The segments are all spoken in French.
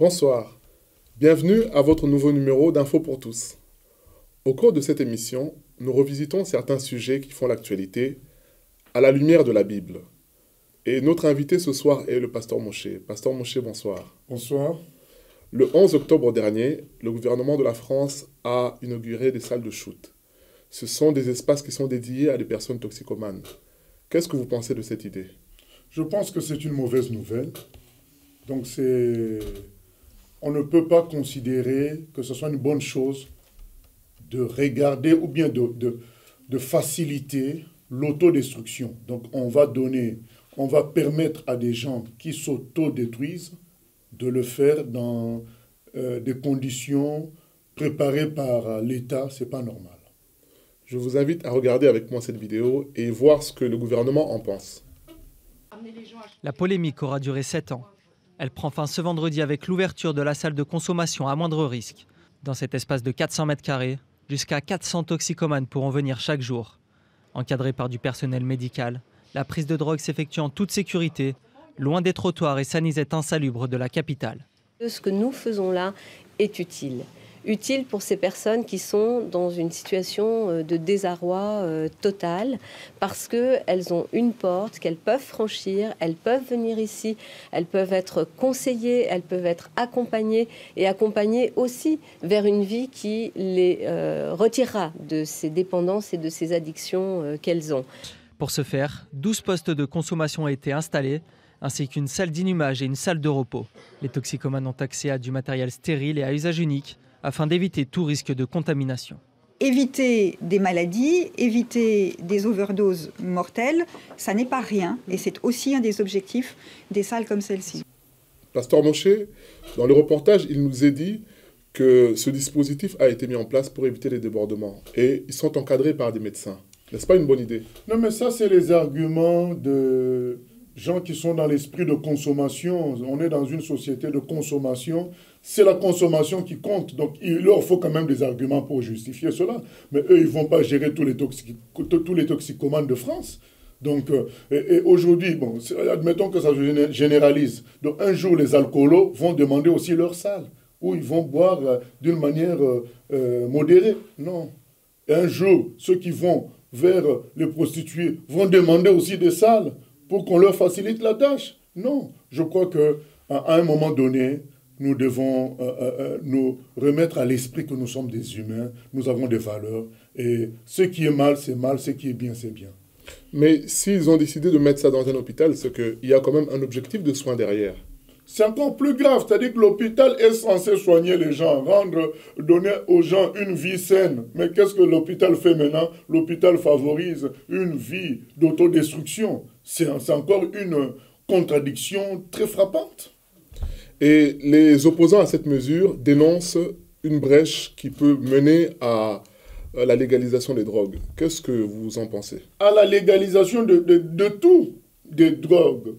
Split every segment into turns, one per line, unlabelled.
Bonsoir, bienvenue à votre nouveau numéro d'Info pour tous. Au cours de cette émission, nous revisitons certains sujets qui font l'actualité à la lumière de la Bible. Et notre invité ce soir est le pasteur Moshe. Pasteur Moshe, bonsoir.
Bonsoir.
Le 11 octobre dernier, le gouvernement de la France a inauguré des salles de shoot. Ce sont des espaces qui sont dédiés à des personnes toxicomanes. Qu'est-ce que vous pensez de cette idée?
Je pense que c'est une mauvaise nouvelle. Donc on ne peut pas considérer que ce soit une bonne chose de regarder ou bien de faciliter l'autodestruction. Donc on va permettre à des gens qui s'autodétruisent de le faire dans des conditions préparées par l'État. Ce n'est pas normal.
Je vous invite à regarder avec moi cette vidéo et voir ce que le gouvernement en pense.
La polémique aura duré 7 ans. Elle prend fin ce vendredi avec l'ouverture de la salle de consommation à moindre risque. Dans cet espace de 400 mètres carrés, jusqu'à 400 toxicomanes pourront venir chaque jour. Encadrés par du personnel médical, la prise de drogue s'effectue en toute sécurité, loin des trottoirs et sanisettes insalubres de la capitale.
Ce que nous faisons là est utile. Utile pour ces personnes qui sont dans une situation de désarroi total parce qu'elles ont une porte qu'elles peuvent franchir, elles peuvent venir ici, elles peuvent être conseillées, elles peuvent être accompagnées et accompagnées aussi vers une vie qui les retirera de ces dépendances et de ces addictions qu'elles ont.
Pour ce faire, 12 postes de consommation ont été installés, ainsi qu'une salle d'inhumage et une salle de repos. Les toxicomanes ont accès à du matériel stérile et à usage unique, afin d'éviter tout risque de contamination.
Éviter des maladies, éviter des overdoses mortelles, ça n'est pas rien. Et c'est aussi un des objectifs des salles comme celle-ci.
Pasteur Moshe, dans le reportage, il nous est dit que ce dispositif a été mis en place pour éviter les débordements. Et ils sont encadrés par des médecins. N'est-ce pas une bonne idée?
Non, mais ça, c'est les arguments de gens qui sont dans l'esprit de consommation. On est dans une société de consommation. C'est la consommation qui compte. Donc, il leur faut quand même des arguments pour justifier cela. Mais eux, ils ne vont pas gérer tous les toxicomanes de France. Donc, et aujourd'hui, bon, admettons que ça se généralise. Donc, un jour, les alcoolos vont demander aussi leur salle, où ils vont boire d'une manière modérée. Non. Et un jour, ceux qui vont vers les prostituées vont demander aussi des salles pour qu'on leur facilite la tâche. Non. Je crois qu'à un moment donné, nous devons nous remettre à l'esprit que nous sommes des humains, nous avons des valeurs, et ce qui est mal, c'est mal, ce qui est bien, c'est bien.
Mais s'ils ont décidé de mettre ça dans un hôpital, c'est qu'il y a quand même un objectif de soins derrière.
C'est encore plus grave, c'est-à-dire que l'hôpital est censé soigner les gens, donner aux gens une vie saine. Mais qu'est-ce que l'hôpital fait maintenant? L'hôpital favorise une vie d'autodestruction. C'est encore une contradiction très frappante.
Et les opposants à cette mesure dénoncent une brèche qui peut mener à la légalisation des drogues. Qu'est-ce que vous en pensez?
À la légalisation de tout, des drogues.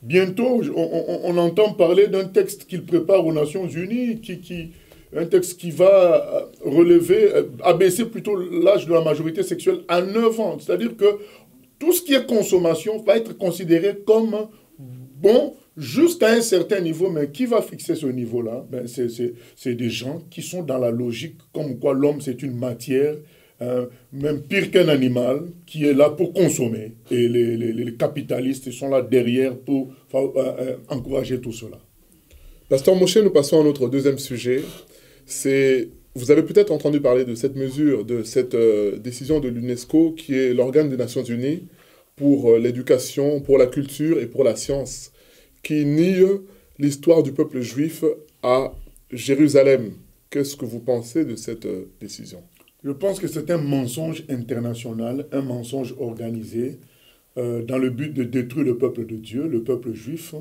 Bientôt, on entend parler d'un texte qu'il prépare aux Nations Unies, un texte qui va abaisser plutôt l'âge de la majorité sexuelle à 9 ans. C'est-à-dire que tout ce qui est consommation va être considéré comme bon jusqu'à un certain niveau. Mais qui va fixer ce niveau-là? Ben, c'est des gens qui sont dans la logique comme quoi l'homme, c'est une matière, même pire qu'un animal, qui est là pour consommer. Et les capitalistes sont là derrière pour encourager tout cela.
Pasteur Moshe, nous passons à notre deuxième sujet. Vous avez peut-être entendu parler de cette mesure, de cette décision de l'UNESCO, qui est l'organe des Nations Unies pour l'éducation, pour la culture et pour la science, qui nie l'histoire du peuple juif à Jérusalem. Qu'est-ce que vous pensez de cette décision?
Je pense que c'est un mensonge international, un mensonge organisé, dans le but de détruire le peuple de Dieu, le peuple juif,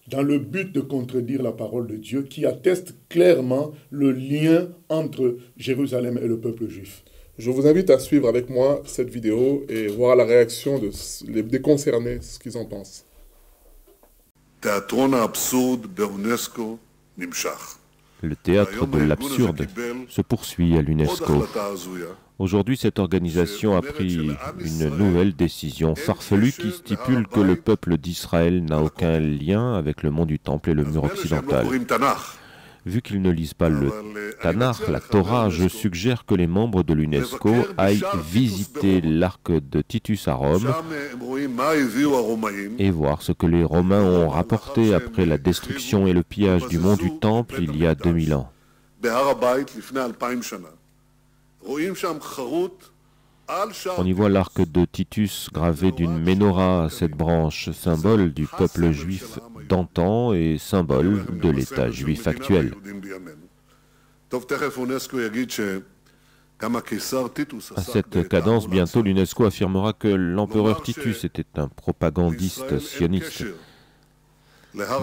dans le but de contredire la parole de Dieu, qui atteste clairement le lien entre Jérusalem et le peuple juif.
Je vous invite à suivre avec moi cette vidéo et voir la réaction des concernés, ce qu'ils en pensent.
תיאטרון האבסורד באונסקו נמשך.
Le théâtre de l'absurde se poursuit à l'UNESCO. Aujourd'hui, cette organisation a pris une nouvelle décision farfelue qui stipule que le peuple d'Israël n'a aucun lien avec le mont du Temple et le mur occidental. Vu qu'ils ne lisent pas le Tanakh, la Torah, je suggère que les membres de l'UNESCO aillent visiter l'arc de Titus à Rome et voir ce que les Romains ont rapporté après la destruction et le pillage du mont du Temple il y a 2000 ans. On y voit l'arc de Titus gravé d'une menorah, cette branche, symbole du peuple juif d'antan et symbole de l'État juif actuel. À cette cadence, bientôt l'UNESCO affirmera que l'empereur Titus était un propagandiste sioniste.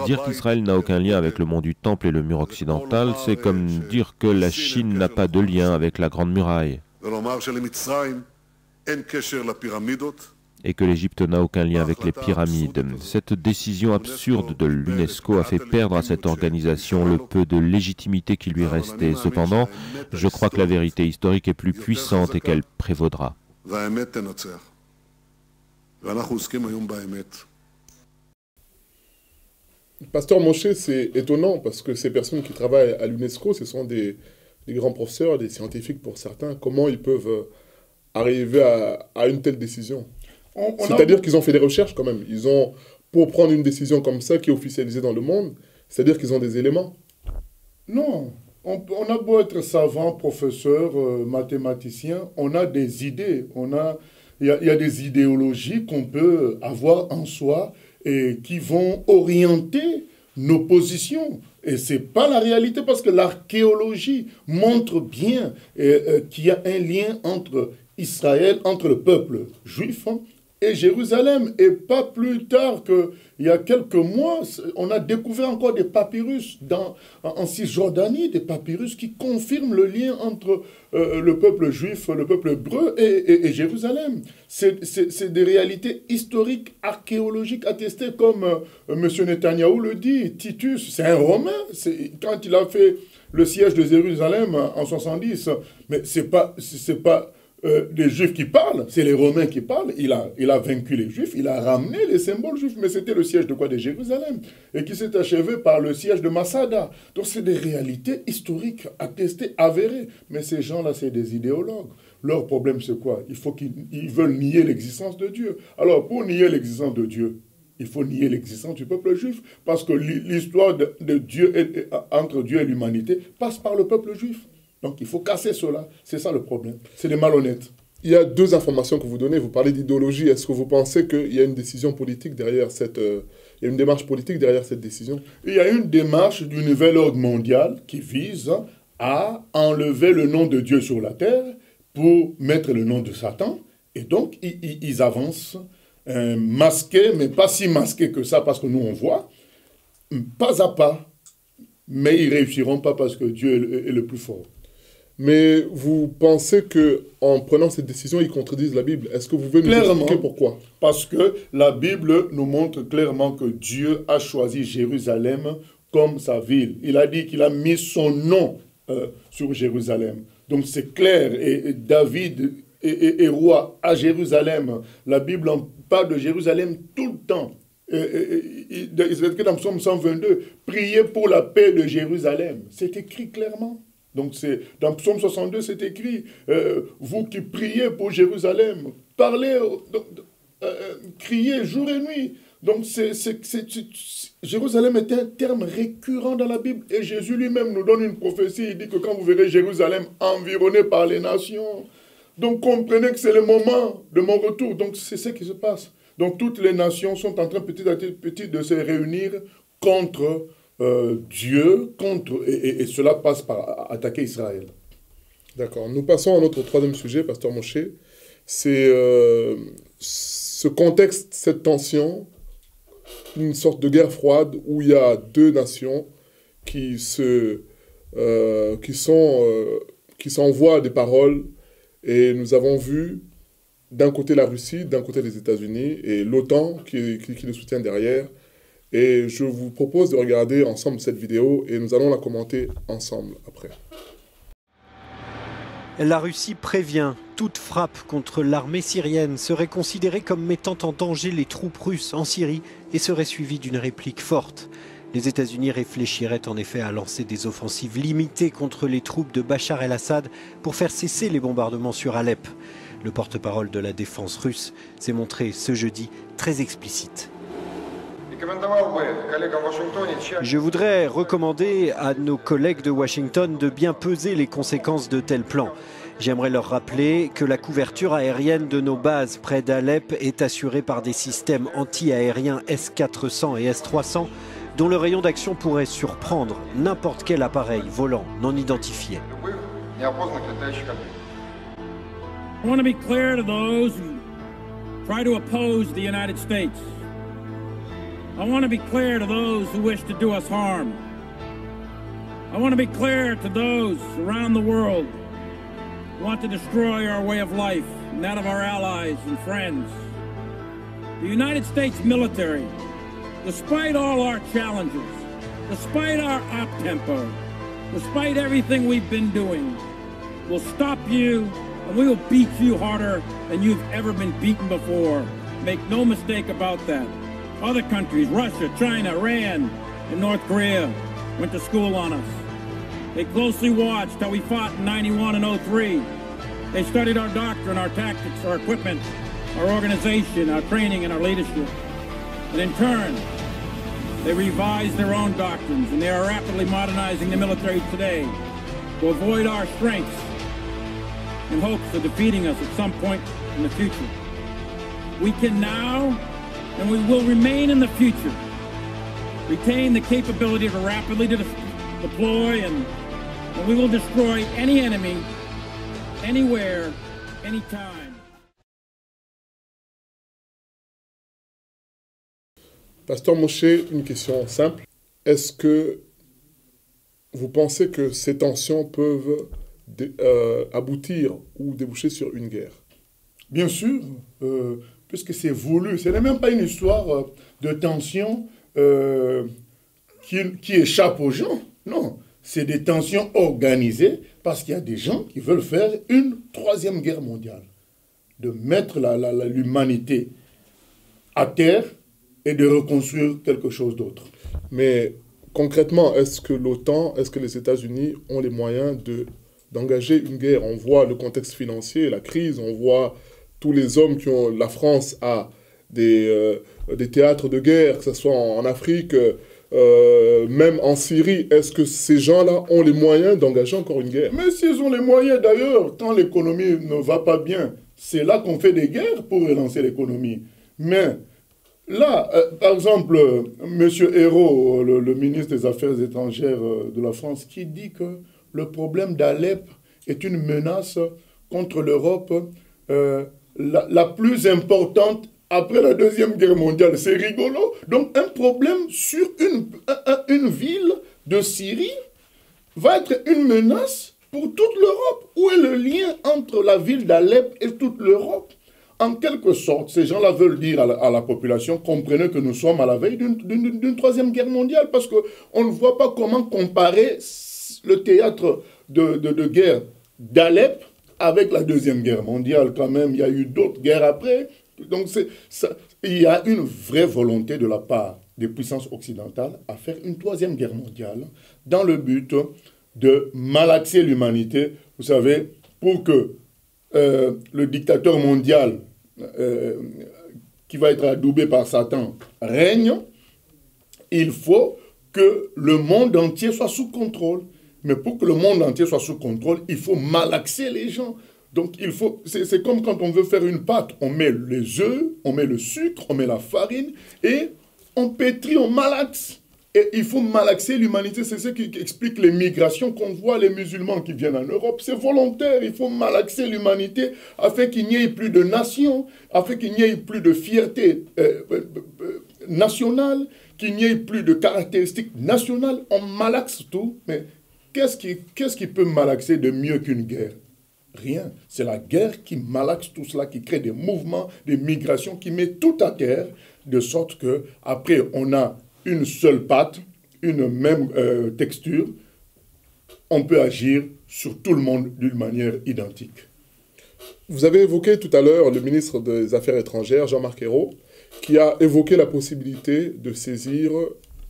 Dire qu'Israël n'a aucun lien avec le mont du Temple et le mur occidental, c'est comme dire que la Chine n'a pas de lien avec la Grande Muraille et que l'Égypte n'a aucun lien avec les pyramides. Cette décision absurde de l'UNESCO a fait perdre à cette organisation le peu de légitimité qui lui restait. Cependant, je crois que la vérité historique est plus puissante et qu'elle prévaudra.
Pasteur Moshe, c'est étonnant parce que ces personnes qui travaillent à l'UNESCO, ce sont des grands professeurs, des scientifiques pour certains. Comment ils peuvent arriver à une telle décision? C'est-à-dire qu'ils ont fait des recherches quand même. Ils ont, pour prendre une décision comme ça qui est officialisée dans le monde, c'est-à-dire qu'ils ont des éléments.
Non. On a beau être savant, professeur, mathématicien, on a des idées. Il y a des idéologies qu'on peut avoir en soi et qui vont orienter nos positions. Et ce n'est pas la réalité parce que l'archéologie montre bien qu'il y a un lien entre Israël, entre le peuple juif et Jérusalem. Et pas plus tard qu'il y a quelques mois, on a découvert encore des papyrus en Cisjordanie, des papyrus qui confirment le lien entre le peuple juif, le peuple hébreu et Jérusalem. C'est des réalités historiques, archéologiques attestées, comme M. Netanyahou le dit. Titus, c'est un Romain. Quand il a fait le siège de Jérusalem en 70, mais c'est pas les Juifs qui parlent, c'est les Romains qui parlent. Il a vaincu les Juifs, il a ramené les symboles juifs, mais c'était le siège de quoi? De Jérusalem, et qui s'est achevé par le siège de Masada. Donc c'est des réalités historiques, attestées, avérées. Mais ces gens-là, c'est des idéologues. Leur problème, c'est quoi? Ils veulent nier l'existence de Dieu. Alors, pour nier l'existence de Dieu, il faut nier l'existence du peuple juif, parce que l'histoire de Dieu, entre Dieu et l'humanité, passe par le peuple juif. Donc il faut casser cela. C'est ça le problème. C'est des malhonnêtes.
Il y a deux informations que vous donnez. Vous parlez d'idéologie. Est-ce que vous pensez qu'il y a une décision politique derrière cette... il y a une démarche politique derrière cette décision?
Il y a une démarche du nouvel ordre mondial qui vise à enlever le nom de Dieu sur la terre pour mettre le nom de Satan. Et donc ils avancent masqués, mais pas si masqués que ça, parce que nous on voit, pas à pas. Mais ils ne réussiront pas parce que Dieu est le plus fort.
Mais vous pensez qu'en prenant cette décision, ils contredisent la Bible? Est-ce que vous pouvez nous expliquer pourquoi?
Parce que la Bible nous montre clairement que Dieu a choisi Jérusalem comme sa ville. Il a dit qu'il a mis son nom sur Jérusalem. Donc c'est clair. Et David est roi à Jérusalem. La Bible en parle de Jérusalem tout le temps. Il est écrit dans Psaume 122, priez pour la paix de Jérusalem. C'est écrit clairement. Donc dans Psaume 62, c'est écrit, vous qui priez pour Jérusalem, parlez, criez jour et nuit. Donc Jérusalem est un terme récurrent dans la Bible. Et Jésus lui-même nous donne une prophétie. Il dit que quand vous verrez Jérusalem environnée par les nations, donc comprenez que c'est le moment de mon retour. Donc c'est ce qui se passe. Donc toutes les nations sont en train petit à petit de se réunir contre Dieu, et cela passe par attaquer Israël.
D'accord. Nous passons à notre troisième sujet, Pasteur Moshe. C'est ce contexte, cette tension, une sorte de guerre froide où il y a deux nations qui s'envoient des paroles. Et nous avons vu d'un côté la Russie, d'un côté les États-Unis et l'OTAN qui le soutient derrière. Et je vous propose de regarder ensemble cette vidéo et nous allons la commenter ensemble après.
La Russie prévient, toute frappe contre l'armée syrienne serait considérée comme mettant en danger les troupes russes en Syrie et serait suivie d'une réplique forte. Les États-Unis réfléchiraient en effet à lancer des offensives limitées contre les troupes de Bachar el-Assad pour faire cesser les bombardements sur Alep. Le porte-parole de la défense russe s'est montré ce jeudi très explicite. Je voudrais recommander à nos collègues de Washington de bien peser les conséquences de tels plans. J'aimerais leur rappeler que la couverture aérienne de nos bases près d'Alep est assurée par des systèmes anti-aériens S-400 et S-300 dont le rayon d'action pourrait surprendre n'importe quel appareil volant non identifié.
I want to be clear to those who try to oppose the United States. I want to be clear to those who wish to do us harm. I want to be clear to those around the world who want to destroy our way of life and that of our allies and friends. The United States military, despite all our challenges, despite our op-tempo, despite everything we've been doing, will stop you and we will beat you harder than you've ever been beaten before. Make no mistake about that. Other countries, Russia, China, Iran, and North Korea, went to school on us. They closely watched how we fought in 91 and 03. They studied our doctrine, our tactics, our equipment, our organization, our training, and our leadership. And in turn, they revised their own doctrines, and they are rapidly modernizing the military today to avoid our strengths in hopes of defeating us at some point in the future. We can now, and we will remain in the future, retain the capability to rapidly deploy and we will destroy any enemy, anywhere, anytime.
Pasteur Moshe, une question simple. Est-ce que vous pensez que ces tensions peuvent aboutir ou déboucher sur une guerre?
Bien sûr, puisque c'est voulu. Ce n'est même pas une histoire de tension qui échappe aux gens. Non, c'est des tensions organisées parce qu'il y a des gens qui veulent faire une troisième guerre mondiale. De mettre l'humanité à terre et de reconstruire quelque chose d'autre.
Mais concrètement, est-ce que l'OTAN, est-ce que les États-Unis ont les moyens d'engager une guerre? On voit le contexte financier, la crise, on voit tous les hommes qui ont... La France a des théâtres de guerre, que ce soit en Afrique, même en Syrie. Est-ce que ces gens-là ont les moyens d'engager encore une guerre?
Mais s'ils ont les moyens, d'ailleurs, quand l'économie ne va pas bien, c'est là qu'on fait des guerres pour relancer l'économie. Mais là, par exemple, M. Hérault, le ministre des Affaires étrangères de la France, qui dit que le problème d'Alep est une menace contre l'Europe la plus importante après la Deuxième Guerre mondiale. C'est rigolo. Donc un problème sur une ville de Syrie va être une menace pour toute l'Europe. Où est le lien entre la ville d'Alep et toute l'Europe? En quelque sorte, ces gens-là veulent dire à la population, comprenez que nous sommes à la veille d'une troisième guerre mondiale, parce qu'on ne voit pas comment comparer le théâtre de guerre d'Alep avec la Deuxième Guerre mondiale. Quand même, il y a eu d'autres guerres après. Donc, il y a une vraie volonté de la part des puissances occidentales à faire une troisième guerre mondiale dans le but de malaxer l'humanité. Vous savez, pour que le dictateur mondial qui va être adoubé par Satan règne, il faut que le monde entier soit sous contrôle. Mais pour que le monde entier soit sous contrôle, il faut malaxer les gens. Donc, c'est comme quand on veut faire une pâte. On met les œufs, on met le sucre, on met la farine et on pétrit, on malaxe. Et il faut malaxer l'humanité. C'est ce qui explique les migrations qu'on voit, les musulmans qui viennent en Europe. C'est volontaire. Il faut malaxer l'humanité afin qu'il n'y ait plus de nation, afin qu'il n'y ait plus de fierté nationale, qu'il n'y ait plus de caractéristiques nationales. On malaxe tout, mais qu'est-ce qui peut malaxer de mieux qu'une guerre? Rien. C'est la guerre qui malaxe tout cela, qui crée des mouvements, des migrations, qui met tout à terre, de sorte que après on a une seule patte, une même texture. On peut agir sur tout le monde d'une manière identique.
Vous avez évoqué tout à l'heure le ministre des Affaires étrangères, Jean-Marc Ayrault, qui a évoqué la possibilité de saisir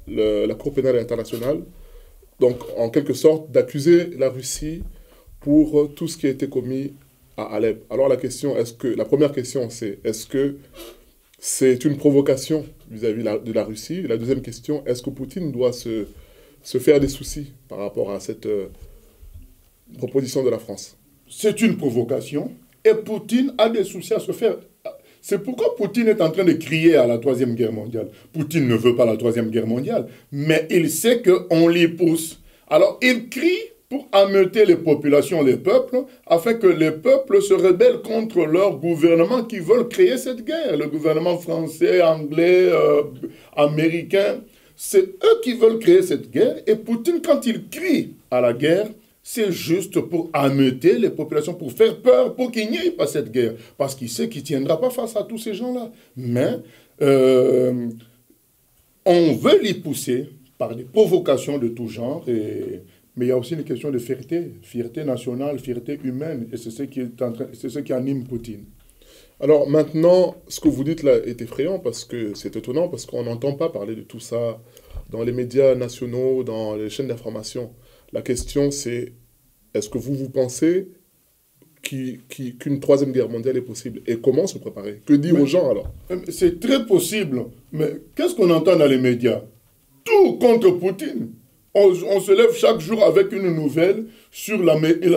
la Cour pénale internationale, donc en quelque sorte d'accuser la Russie pour tout ce qui a été commis à Alep. Alors la première question c'est, est-ce que c'est une provocation vis-à-vis de la Russie? Et la deuxième question, est-ce que Poutine doit se faire des soucis par rapport à cette proposition de la France?
C'est une provocation et Poutine a des soucis à se faire. C'est pourquoi Poutine est en train de crier à la Troisième Guerre mondiale. Poutine ne veut pas la Troisième Guerre mondiale, mais il sait qu'on l'y pousse. Alors il crie pour ameuter les populations, les peuples, afin que les peuples se rebellent contre leur gouvernement qui veulent créer cette guerre. Le gouvernement français, anglais, américain, c'est eux qui veulent créer cette guerre. Et Poutine, quand il crie à la guerre, c'est juste pour ameuter les populations, pour faire peur, pour qu'il n'y ait pas cette guerre. Parce qu'il sait qu'il ne tiendra pas face à tous ces gens-là. Mais on veut l'y pousser par des provocations de tout genre. Mais il y a aussi une question de fierté nationale, fierté humaine. Et c'est ce qui anime Poutine.
Alors maintenant, ce que vous dites là est effrayant, parce que c'est étonnant, parce qu'on n'entend pas parler de tout ça dans les médias nationaux, dans les chaînes d'information. La question c'est, est-ce que vous pensez qu'une troisième guerre mondiale est possible? Et comment se préparer? Que dire aux gens alors?
C'est très possible. Mais qu'est-ce qu'on entend dans les médias? Tout contre Poutine. On se lève chaque jour avec une nouvelle sur la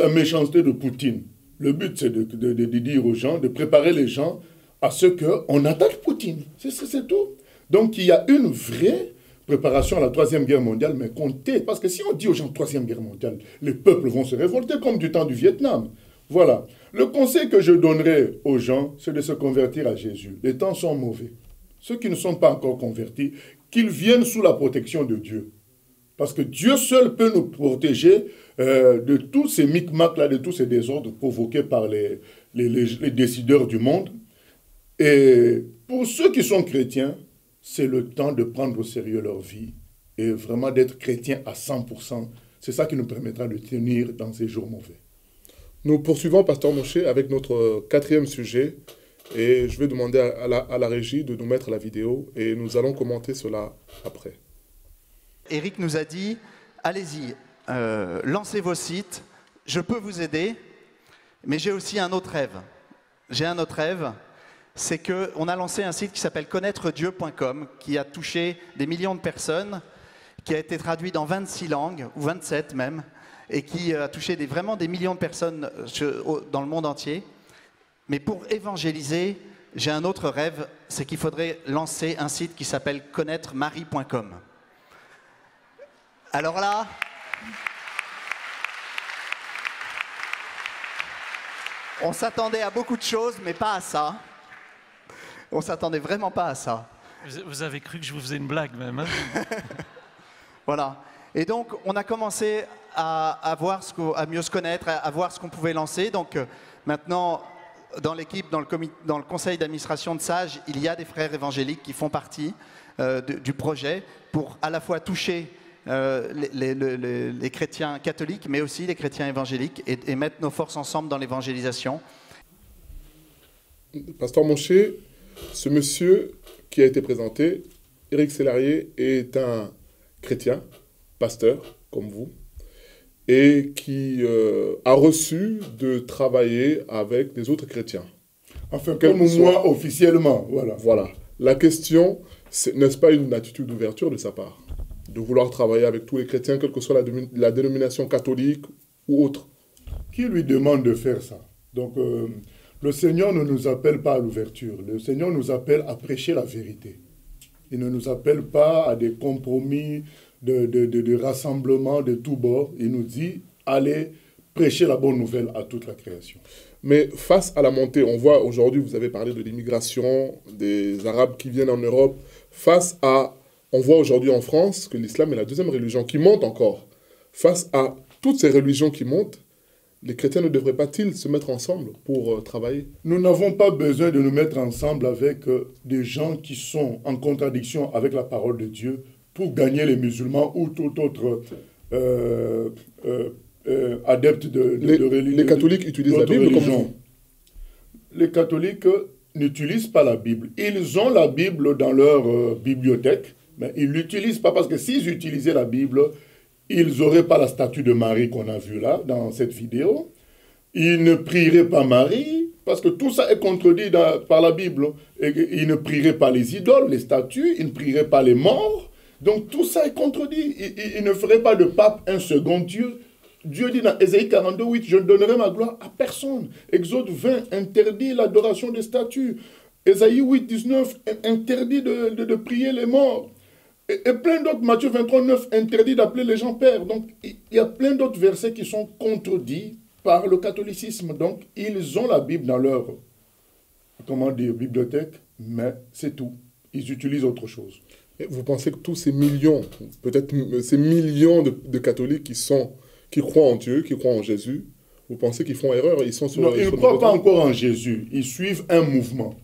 méchanceté de Poutine. Le but, c'est de dire aux gens, de préparer les gens à ce qu'on attaque Poutine. C'est tout. Donc, il y a une vraie préparation à la Troisième Guerre mondiale, mais comptez. Parce que si on dit aux gens Troisième Guerre mondiale, les peuples vont se révolter comme du temps du Vietnam. Voilà. Le conseil que je donnerai aux gens, c'est de se convertir à Jésus. Les temps sont mauvais. Ceux qui ne sont pas encore convertis, qu'ils viennent sous la protection de Dieu. Parce que Dieu seul peut nous protéger de tous ces micmacs-là, de tous ces désordres provoqués par les décideurs du monde. Et pour ceux qui sont chrétiens, c'est le temps de prendre au sérieux leur vie et vraiment d'être chrétiens à 100%. C'est ça qui nous permettra de tenir dans ces jours mauvais.
Nous poursuivons, Pasteur Moshe, avec notre quatrième sujet. Et je vais demander à la régie de nous mettre la vidéo et nous allons commenter cela après.
Eric nous a dit, allez-y, lancez vos sites, je peux vous aider, mais j'ai aussi un autre rêve. J'ai un autre rêve, c'est qu'on a lancé un site qui s'appelle connaîtredieu.com, qui a touché des millions de personnes, qui a été traduit dans 26 langues, ou 27 même, et qui a touché vraiment des millions de personnes dans le monde entier. Mais pour évangéliser, j'ai un autre rêve, c'est qu'il faudrait lancer un site qui s'appelle connaîtremarie.com. Alors là, on s'attendait à beaucoup de choses, mais pas à ça. On s'attendait vraiment pas à ça.
Vous avez cru que je vous faisais une blague même, hein?
Voilà. Et donc, on a commencé à mieux se connaître, à voir ce qu'on pouvait lancer. Donc, maintenant, dans l'équipe, dans le conseil d'administration de Sage, il y a des frères évangéliques qui font partie du projet pour à la fois toucher les chrétiens catholiques, mais aussi les chrétiens évangéliques, et mettre nos forces ensemble dans l'évangélisation.
Pasteur Moshe, ce monsieur qui a été présenté, Éric Sellarié, est un chrétien, pasteur, comme vous, et qui a reçu de travailler avec des autres chrétiens.
Enfin, comme moi, officiellement, voilà.
Voilà. La question, n'est-ce pas une attitude d'ouverture de sa part, de vouloir travailler avec tous les chrétiens, quelle que soit la dénomination catholique ou autre?
Qui lui demande de faire ça? Donc, le Seigneur ne nous appelle pas à l'ouverture. Le Seigneur nous appelle à prêcher la vérité. Il ne nous appelle pas à des compromis, de rassemblements de tous bords. Il nous dit, allez prêcher la bonne nouvelle à toute la création.
Mais face à la montée, on voit aujourd'hui, vous avez parlé de l'immigration, des Arabes qui viennent en Europe, on voit aujourd'hui en France que l'islam est la deuxième religion qui monte encore. Face à toutes ces religions qui montent, les chrétiens ne devraient pas-ils se mettre ensemble pour travailler?
Nous n'avons pas besoin de nous mettre ensemble avec des gens qui sont en contradiction avec la parole de Dieu pour gagner les musulmans ou tout autre adepte de religion.
Les catholiques utilisent la Bible comme vous?
Les catholiques n'utilisent pas la Bible. Ils ont la Bible dans leur bibliothèque, Mais ils ne l'utilisent pas parce que s'ils utilisaient la Bible, ils n'auraient pas la statue de Marie qu'on a vue là, dans cette vidéo. Ils ne prieraient pas Marie, parce que tout ça est contredit par la Bible. Et ils ne prieraient pas les idoles, les statues, ils ne prieraient pas les morts. Donc tout ça est contredit. Ils ne feraient pas de pape un second Dieu. Dieu dit dans Ésaïe 42, 8, je ne donnerai ma gloire à personne. Exode 20 interdit l'adoration des statues. Ésaïe 8, 19 interdit de prier les morts. Et plein d'autres, Matthieu 23, 9 interdit d'appeler les gens pères. Donc il y a plein d'autres versets qui sont contredits par le catholicisme. Donc ils ont la Bible dans leur, comment dire, bibliothèque, mais c'est tout. Ils utilisent autre chose.
Et vous pensez que tous ces millions, peut-être ces millions de catholiques qui croient en Dieu, qui croient en Jésus, vous pensez qu'ils font erreur? Ils sont sur,
non, ils ne croient pas encore en Jésus. Ils suivent un mouvement.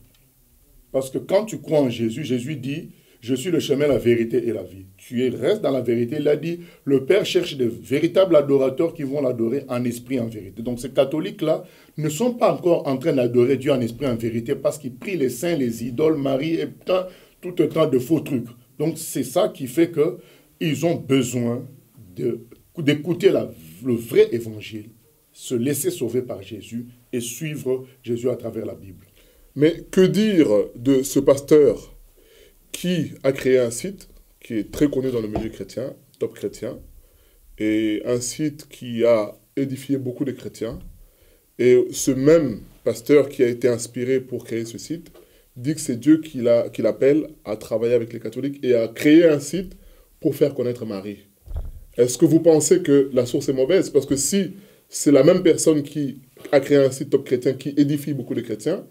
Parce que quand tu crois en Jésus, Jésus dit, je suis le chemin, la vérité et la vie. Tu restes dans la vérité. Il a dit, le Père cherche de véritables adorateurs qui vont l'adorer en esprit, en vérité. Donc ces catholiques-là ne sont pas encore en train d'adorer Dieu en esprit, en vérité, parce qu'ils prient les saints, les idoles, Marie, et tout un tas de faux trucs. Donc c'est ça qui fait qu'ils ont besoin d'écouter le vrai évangile, se laisser sauver par Jésus et suivre Jésus à travers la Bible.
Mais que dire de ce pasteur qui a créé un site qui est très connu dans le milieu chrétien, Top Chrétien, et un site qui a édifié beaucoup de chrétiens, et ce même pasteur qui a été inspiré pour créer ce site dit que c'est Dieu qui l'appelle à travailler avec les catholiques et à créer un site pour faire connaître Marie. Est-ce que vous pensez que la source est mauvaise? Parce que si c'est la même personne qui a créé un site Top Chrétien qui édifie beaucoup de chrétiens,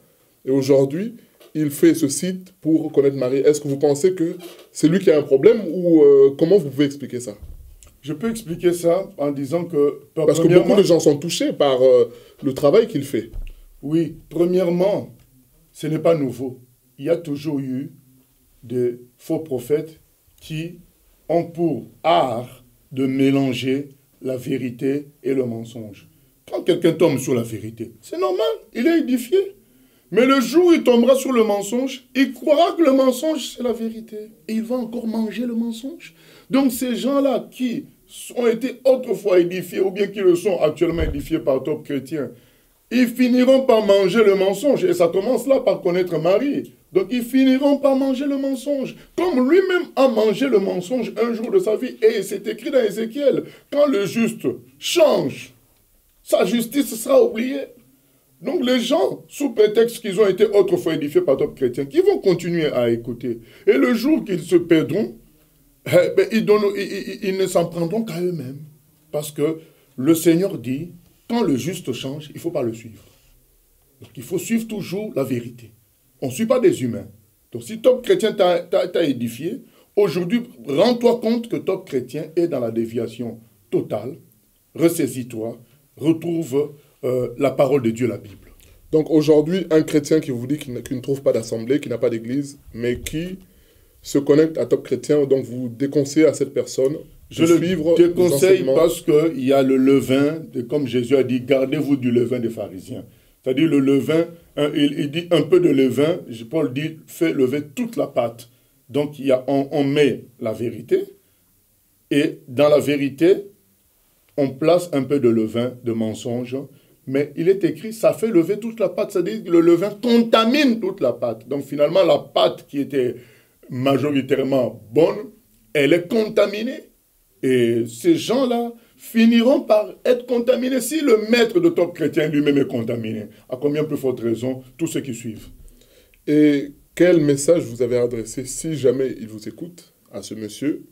et aujourd'hui, il fait ce site pour connaître Marie, est-ce que vous pensez que c'est lui qui a un problème ou comment vous pouvez expliquer ça?
Je peux expliquer ça en disant que...
Parce que beaucoup de gens sont touchés par le travail qu'il fait.
Oui, premièrement, ce n'est pas nouveau. Il y a toujours eu des faux prophètes qui ont pour art de mélanger la vérité et le mensonge. Quand quelqu'un tombe sur la vérité, c'est normal, il est édifié. Mais le jour où il tombera sur le mensonge, il croira que le mensonge, c'est la vérité. Et il va encore manger le mensonge. Donc ces gens-là qui ont été autrefois édifiés, ou bien qui le sont actuellement édifiés par Top Chrétien, ils finiront par manger le mensonge. Et ça commence là par connaître Marie. Donc ils finiront par manger le mensonge. Comme lui-même a mangé le mensonge un jour de sa vie. Et c'est écrit dans Ézéchiel, quand le juste change, sa justice sera oubliée. Donc les gens, sous prétexte qu'ils ont été autrefois édifiés par Top Chrétien, qui vont continuer à écouter. Et le jour qu'ils se perdront, ils ne s'en prendront qu'à eux-mêmes. Parce que le Seigneur dit, quand le juste change, il ne faut pas le suivre. Donc il faut suivre toujours la vérité. On ne suit pas des humains. Donc si Top Chrétien t'a édifié, aujourd'hui, rends-toi compte que Top Chrétien est dans la déviation totale. Ressaisis-toi, retrouve la parole de Dieu, la Bible.
Donc aujourd'hui, un chrétien qui vous dit qu'il ne trouve pas d'assemblée, qui n'a pas d'église, mais qui se connecte à Top Chrétien, donc vous déconseillez à cette personne
je le déconseille parce qu'il y a le levain, comme Jésus a dit, gardez-vous du levain des pharisiens. C'est-à-dire le levain, il dit un peu de levain, Paul dit, fait lever toute la pâte. Donc on met la vérité, et dans la vérité, on place un peu de levain, de mensonge, mais il est écrit, ça fait lever toute la pâte, c'est-à-dire que le levain contamine toute la pâte. Donc finalement, la pâte qui était majoritairement bonne, elle est contaminée. Et ces gens-là finiront par être contaminés. Si le maître de Top Chrétien lui-même est contaminé, à combien plus forte raison tous ceux qui suivent?
Et quel message vous avez adressé, si jamais il vous écoute, à ce monsieur,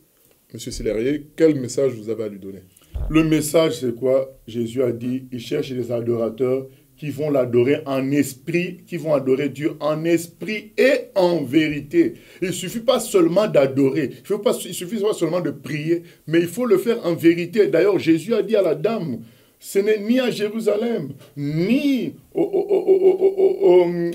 monsieur Sillerier, quel message vous avez à lui donner?
Le message, c'est quoi? Jésus a dit, il cherche des adorateurs qui vont l'adorer en esprit, qui vont adorer Dieu en esprit et en vérité. Il ne suffit pas seulement d'adorer, il suffit pas seulement de prier, mais il faut le faire en vérité. D'ailleurs, Jésus a dit à la dame, ce n'est ni à Jérusalem, ni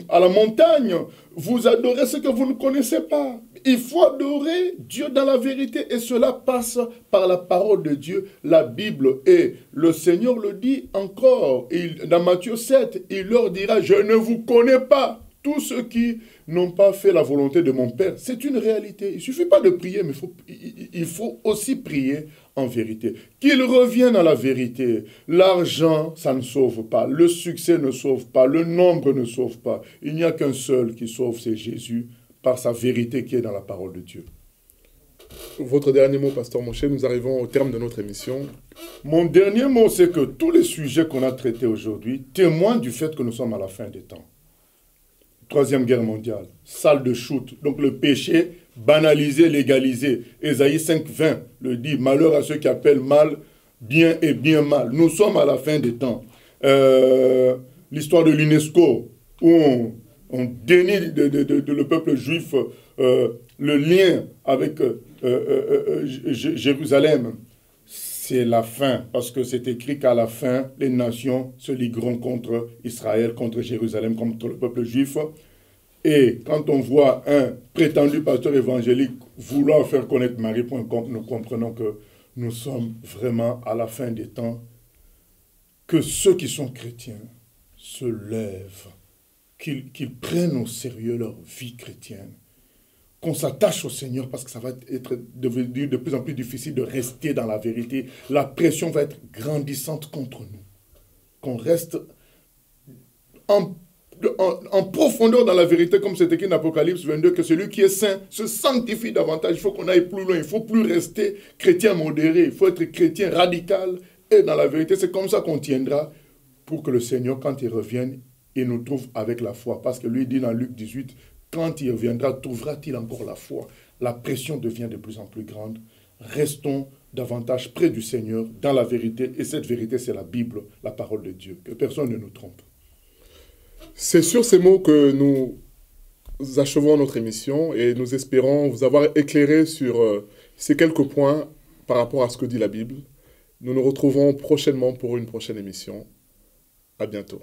à la montagne. Vous adorez ce que vous ne connaissez pas. Il faut adorer Dieu dans la vérité et cela passe par la parole de Dieu, la Bible. Et le Seigneur le dit encore, dans Matthieu 7, il leur dira, je ne vous connais pas. Tous ceux qui n'ont pas fait la volonté de mon Père. C'est une réalité. Il ne suffit pas de prier, mais il faut aussi prier en vérité. Qu'ils reviennent à la vérité. L'argent, ça ne sauve pas. Le succès ne sauve pas. Le nombre ne sauve pas. Il n'y a qu'un seul qui sauve, c'est Jésus, par sa vérité qui est dans la parole de Dieu.
Votre dernier mot, Pasteur Moshe, nous arrivons au terme de notre émission.
Mon dernier mot, c'est que tous les sujets qu'on a traités aujourd'hui témoignent du fait que nous sommes à la fin des temps. Troisième guerre mondiale, salle de shoot, donc le péché banalisé, légalisé. Ésaïe 5,20 le dit, malheur à ceux qui appellent mal bien et bien mal. Nous sommes à la fin des temps. L'histoire de l'UNESCO, où on dénie le peuple juif le lien avec Jérusalem. C'est la fin, parce que c'est écrit qu'à la fin, les nations se ligueront contre Israël, contre Jérusalem, contre le peuple juif. Et quand on voit un prétendu pasteur évangélique vouloir faire connaître Marie.com, nous comprenons que nous sommes vraiment à la fin des temps, que ceux qui sont chrétiens se lèvent, qu'ils prennent au sérieux leur vie chrétienne, qu'on s'attache au Seigneur parce que ça va être devenu de plus en plus difficile de rester dans la vérité. La pression va être grandissante contre nous. Qu'on reste en profondeur dans la vérité, comme c'est écrit dans Apocalypse 22, que celui qui est saint se sanctifie davantage. Il faut qu'on aille plus loin. Il ne faut plus rester chrétien modéré. Il faut être chrétien radical et dans la vérité. C'est comme ça qu'on tiendra pour que le Seigneur, quand il revienne, il nous trouve avec la foi. Parce que lui dit dans Luc 18, quand il reviendra, trouvera-t-il encore la foi? La pression devient de plus en plus grande. Restons davantage près du Seigneur, dans la vérité. Et cette vérité, c'est la Bible, la parole de Dieu. Que personne ne nous trompe.
C'est sur ces mots que nous achevons notre émission et nous espérons vous avoir éclairé sur ces quelques points par rapport à ce que dit la Bible. Nous nous retrouvons prochainement pour une prochaine émission. À bientôt.